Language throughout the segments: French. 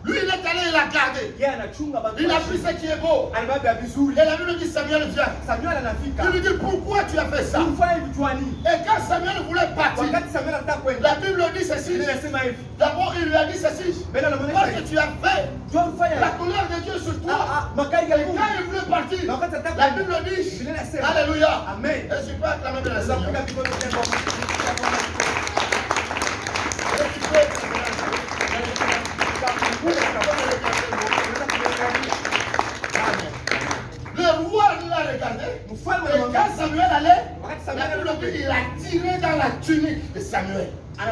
Lui, il est allé, il a gardé. Il a pris ce qui est beau. Et la Bible dit Samuel vient. Il lui dit pourquoi tu as fait ça. Et quand Samuel voulait partir, la Bible dit ceci. D'abord, il lui a dit ceci. Parce que tu as fait la colère de Dieu sur toi. Et quand il voulait partir, la Bible dit Alléluia. Amen. Et je peux acclamer de la Seigneur. Le roi l'a regardé. Et quand Samuel allait, la Bible dit il a tiré dans la tunique de Samuel. Et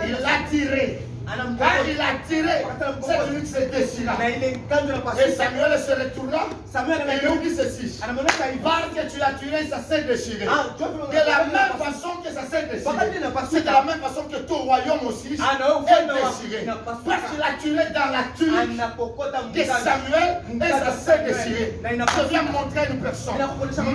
il l'a tiré. Quand il a tiré, cette tunique s'est déchirée. Et Samuel se retourna et lui dit ceci. Parce que tu as tiré, ça s'est déchiré. De la même façon que ça s'est déchiré. C'est de la même façon que ton royaume aussi est déchiré. Parce qu'il a tiré dans la tunique de Samuel et ça s'est déchiré. Je viens montrer à une personne.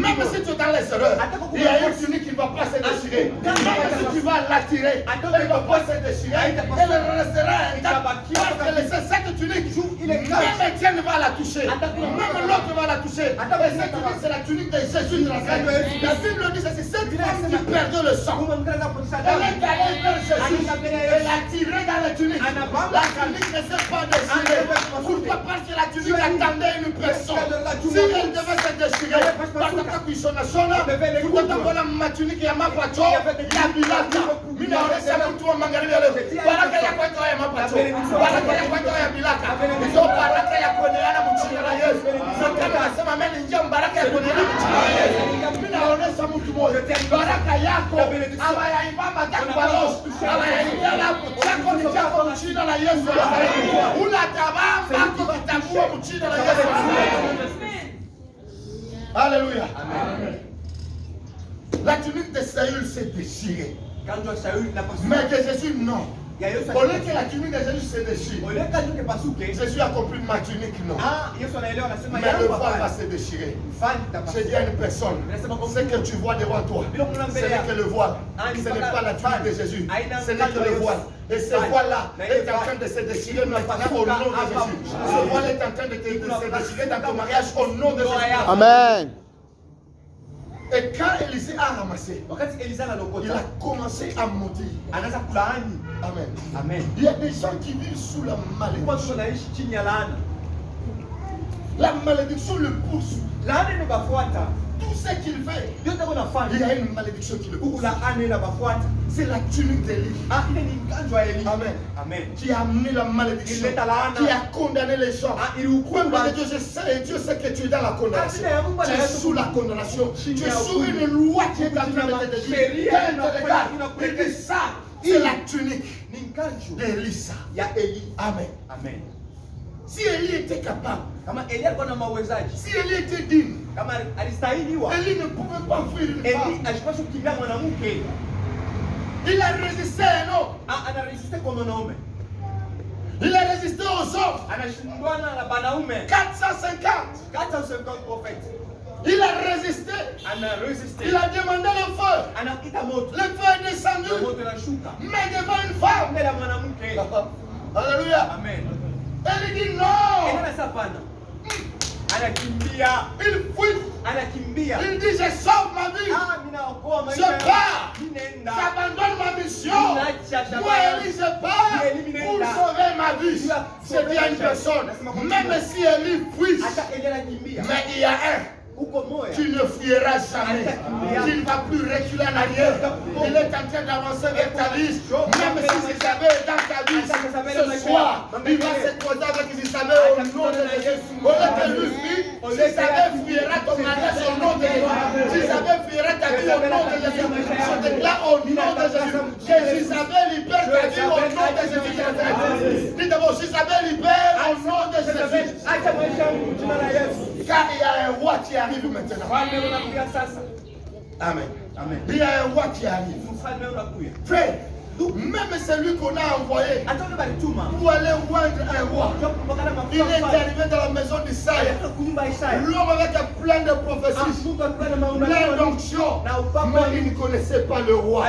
Même si tu es dans les erreurs, il y a une tunique qui ne va pas se déchirer. Même si tu vas l'attirer, elle ne va pas se déchirer. Elle restera intacte. Parce que c'est cette tunique, même Étienne va la toucher. Même l'autre va la toucher. Et cette tunique, c'est la tunique de Jésus de Nazareth. La Bible dit c'est cette femme qui perdait le sang. Elle est allée vers Jésus. Elle a tiré dans la tunique. La tunique ne s'est pas déchirée. Pourquoi? Parce que la tunique attendait une personne. Si elle devait se déchirer, parce que tu ma tunique ya mapacho ya bilaka. Mina oresa mtu wa magharibi leo. Baraka ya kwanza ya mapacho. Baraka ya kwanza ya bilaka. Hizo baraka ya kuoneana mchina na Yesu. Nataka nasema mimi njia baraka ya kuoneana mchina na Yesu. Mina oresa mtu mmoja. Baraka yako aba ya imama takubalos. Aba ya imama chako ni chako mchina na Yesu. Unatabamba kutambua mchina na Yesu. Alléluia. Amen. La tunique de Saül s'est déchirée. Mais de Jésus, non. Au lieu que la tunique de Jésus se déchire, Jésus a compris ma tunique, non. Mais le voile va se déchirer. Je dis à une personne, ce que tu vois devant toi, ce n'est que le voile. Ce n'est pas la tunique de Jésus. Ce n'est que le voile. Et ce voile-là est en train de se déchirer maintenant au nom de Jésus. Ce voile est en train de se déchirer dans ton mariage au nom de Jésus. Amen. Et quand Élisée a ramassé, il a commencé à maudire. Amen. Amen. Il y a des gens qui vivent sous la malédiction. La malédiction le pousse. Tout ce qu'il fait, il y a une malédiction qui le pousse. C'est la tunique d'Élie. Amen. Amen. Qui a amené la malédiction, qui a condamné les gens. Dieu sait que tu es dans la condamnation. Tu es sous la condamnation. Tu es sous une loi qui est en train de te détruire. Quand il te regarde, il dit ça, c'est la tunique d'Élisa. Amen. Amen. Si Élie était capable, si Élie était digne, Élie ne pouvait pas fuir une femme. Il a résisté à un homme. Il a résisté aux hommes. 450 prophètes. Il a résisté. Il a demandé le feu. Le feu est descendu. Mais devant une femme. Alléluia. Amen. Elle dit non. Il fuit. Il dit je sauve ma vie. Je pars. J'abandonne ma mission. Moi Élie je pars pour sauver ma vie. C'est bien une personne. Même si Élie fuit. Mais il y a un. Tu ne fuiras jamais. Tu ne vas plus reculer en arrière. Il est en train d'avancer vers ta vie. Même si Isabelle est dans ta vie, ce soir, il va se croiser avec Isabelle au nom de Jésus. Au lieu que lui fuit, Isabelle fuira ton mariage au nom de Jésus. Isabelle fuira ta vie au nom de Jésus. Je déclare au nom de Jésus que Isabelle libère ta vie au nom de Jésus. Dites d'abord, Isabelle libère au nom de Jésus. Car il y a un roi qui arrive maintenant. Amen. Amen. Il y a un roi qui arrive. Frère, Même celui qu'on a envoyé pour aller rendre un roi, il est arrivé dans la maison d'Isaïe. L'homme avec plein de prophéties, plein d'onction, mais il ne connaissait pas le roi.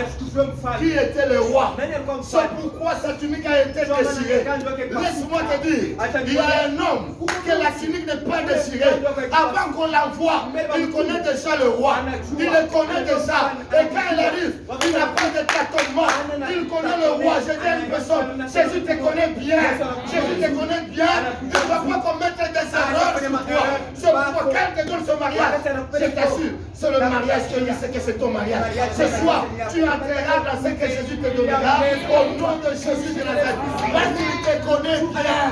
Qui était le roi? C'est pourquoi sa tunique a été déchirée. Laisse-moi te dire, il y a un homme que la tunique n'est pas déchirée. Avant qu'on l'envoie, il connaît déjà le roi. Il le connaît déjà. Et quand il arrive, il n'a pas de tâtonnement. Il connaît le roi. Je dis à une personne, Jésus te connaît bien. Jésus te connaît bien. Il ne va pas commettre des erreurs sur toi. C'est pourquoi quand te donne ce mariage, je t'assure, c'est le mariage que lui sait que c'est ton mariage. Ce soir, tu entreras dans ce que Jésus te donnera au nom de Jésus de Nazareth. Parce qu'il te connaît bien.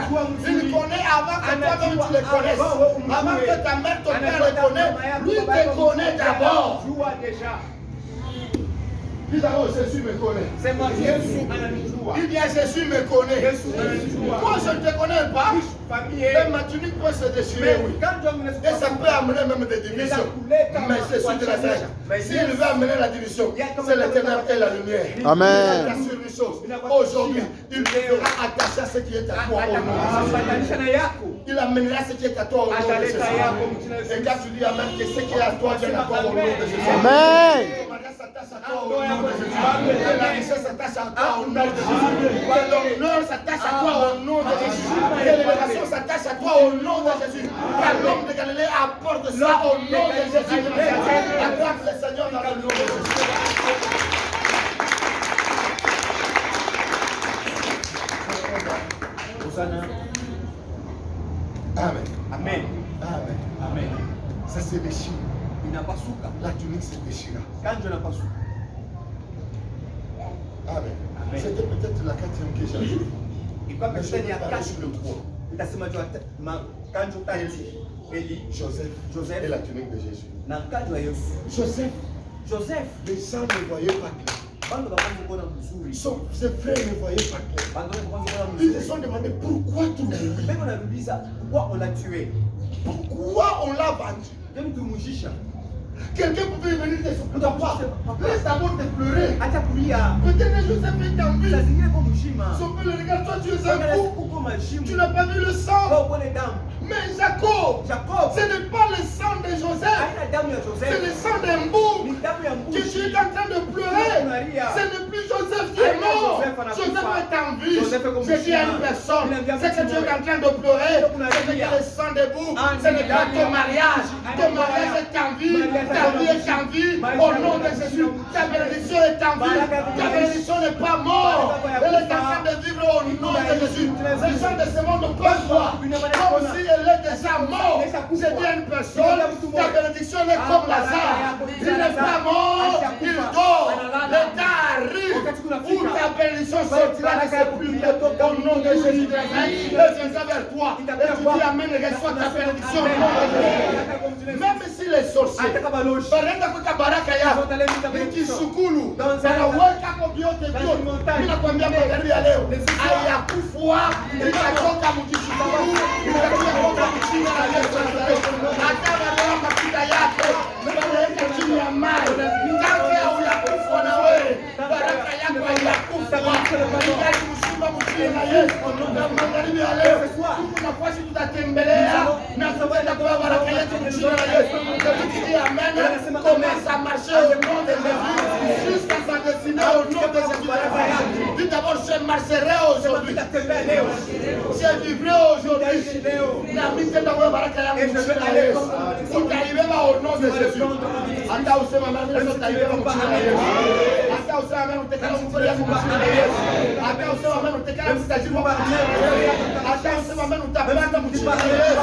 Il connaît avant que toi-même tu le connaisses. Avant que ta mère, ton père le connaît, lui te connaît d'abord. Dis d'abord, Jésus me connaît. C'est moi, Jésus ananijua. Il dit Jésus me connaît. Yesu ananijua. Moi je ne te connais pas. Mais ma tunique peut se déchirer, oui. Et ça peut amener même des divisions. Mais je suis de la terre. S'il veut amener la division, c'est les ténèbres et la lumière. Amen. Je t'assure une chose. Aujourd'hui, il fera attacher à ce qui est à toi au nom de Jésus. Il amènera ce qui est à toi au nom de Jésus. Et quand tu dis Amen, que ce qui est à toi vient encore au nom de Jésus. Amen. Que la richesse s'attache à toi au nom de Jésus. Que l'honneur s'attache à toi au nom de Jésus. Que l'élévation s'attache à toi au nom de Jésus. Car l'homme de Galilée apporte ça au nom de Jésus. Acclame le Seigneur dans le nom de Jésus. Amen. Amen. Amen. Amen. Ça se déchire. Il n'a pas souka. La tunique se déchira. Quand je n'ai pas souka. Amen. C'était peut-être la quatrième que j'ai ajoutée. Il va me faire sur le 3. Joseph et la tunique de Jésus. Joseph, les gens ne voyaient pas clair. Ses frères ne voyaient pas clair. Ils se sont demandé pourquoi tout le monde. Pourquoi on l'a tué? Pourquoi on l'a vendu? Quelqu'un pouvait venir te souffrir. Laisse d'abord te pleurer. Peut-être que Joseph est en vie. Son père le regarde, toi tu es un fou. Tu n'as pas vu le sang. Mais Jacob, ce n'est pas le sang de Joseph. C'est le sang d'un bouc que tu es en train de pleurer. Ce n'est plus Joseph qui est mort. Joseph est en vie. Je dis à une personne, c'est que tu es en train de pleurer. Ce n'est que le sang de bouc. Ce n'est pas ton mariage. Ton mariage est en vie. Ta vie est en vie. Au nom de Jésus. Ta bénédiction est en vie. Ta bénédiction n'est pas morte. Elle est en train de vivre au nom de Jésus. Les gens de ce monde peuvent voir comme si elle est déjà morte. Je dis à une personne, ta bénédiction est comme Lazare. Il n'est pas mort, il dort. Le temps arrive où ta bénédiction sortira de ses plumes au nom de Jésus de Nazareth. Elle viendra vers toi et tu dis Amen et reçois ta bénédiction au nom de Jésus. Même si les sorciers barenda kuka baraka yako nikisukulu wanaweka kwa vyote vyote. Ninakwambia magharibi ya leo hayakufua, itatoka mkishukuru, itatoka mkishina na Yesu Nazareti. Hata wale mafuta yako wanaweka chini ya maji, kama hayakufua na wewe baraka yako hayakufua. Mshimba mkishina na Yesu. Na magharibi ya leo tuko nafasi tutatembelea na tutaenda kwa baraka yetu mkishina na Yesu. Amen. Commence à marcher au nom de Jésus jusqu'à sa destinée au nom de Jésus. Dis d'abord, je marcherai aujourd'hui. Je vivrai aujourd'hui. La mise dans la baraka ya mchina Yesu. Utaibeba au nom de Jésus. Hata usema mama utaibeba mchina Yesu. Hata usema mama utekana mfanya mchina Yesu. Hata usema mama utekana mstajibu mchina Yesu. Hata usema mama utapata mchina Yesu.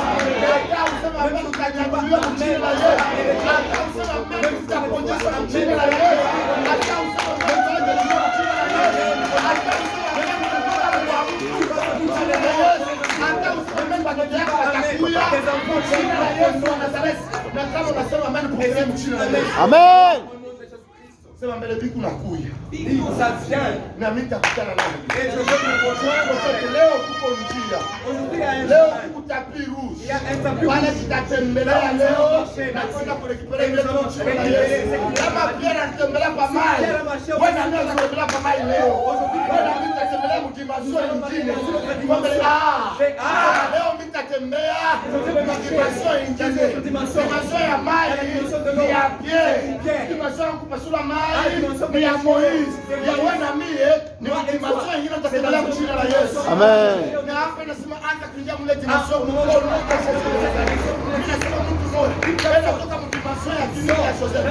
Hata usema mama utajibu mchina Yesu. Hata usema mama utaponyesha mchina Yesu. Hata usema mama utajibu mchina Yesu. Hata usema mama utapata mchina Yesu. Hata usema mama utajibu atakuya mchina Yesu wa Nazareti. Na kama unasema amen, pokea mchina Yesu. Amen. Sema mbele biku nakuya. Dis, ça vient. Na mimi nitakutana naye. Et je vais me rejoindre. Kwa sababu leo kuko njia. Aujourd'hui, il y a un Leo chemin. kuko tapis rouge. Il y a un tapis Wale rouge. tutatembelea leo na kwenda kurekipelea ile mchoro na Yesu. Kama Pierre anatembelea pa mai. Wewe na mimi tunatembelea pa mai leo. Wewe na mimi tutatembelea mdimasio nyingine. Leo mimi nitatembea mdimasio nyingine. Dimasio ya mai ni ya Pierre. Dimasio ya kupasula mai ni ya Moise. Ya wewe na mimi ni mdimasio nyingine tutatembelea mchina la Yesu. Amen. Na hapa nasema anza kuingia mle dimasio mkono. Mimi nasema mtu mmoja. Wewe kutoka mdimasio ya kinywa ya Joseph.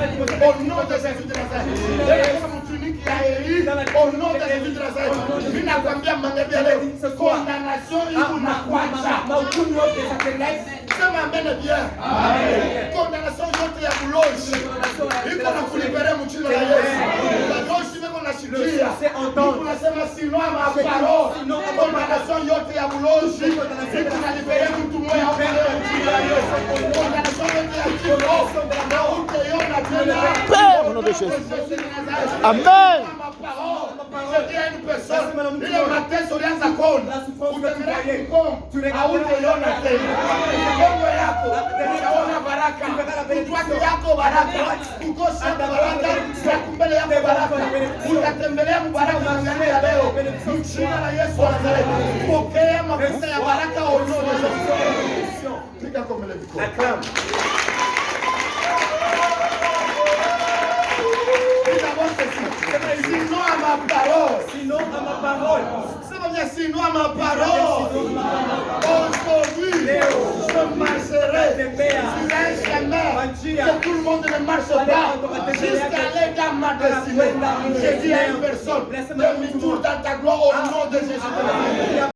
Au nom de Jésus de Nazareth. Wewe kama mtuniki ya Eli. Au nom de Jésus de Nazareth. Mimi nakwambia mangapi leo. Condamnation iko na kwacha. Sema amen bien. Amen. Condamnation yote ya kuloshi. Iko na kulibere mchino la Yesu. La loshi iko na shikia. Iko nasema sino ama parole. Condamnation yote ya kuloshi. Iko na libere mtu mmoja hapo leo mchino la Yesu. Condamnation yote ya kifo. Na utaiona tena. Au nom de Jésus. Amen. Je dis à une personne, ile mateso ulianza kona, utaendelea kukoma, hautaiona tena. Kongo yako utaona baraka, utwaki yako baraka, kukosa baraka, kumbele yako baraka, utatembelea mbaraka kuangalia leo. Mchina la Yesu wa Nazareti, pokea mafuta ya baraka ondoa Yesu. Piga komele viko. Sinon à ma parole. Sinon à ma parole. Ça veut dire sinon à ma parole. Aujourd'hui, je marcherai sur un chemin que tout le monde ne marche pas jusqu'à aller dans ma destinée. Je dis à une personne, demi-tour dans ta gloire au nom de Jésus.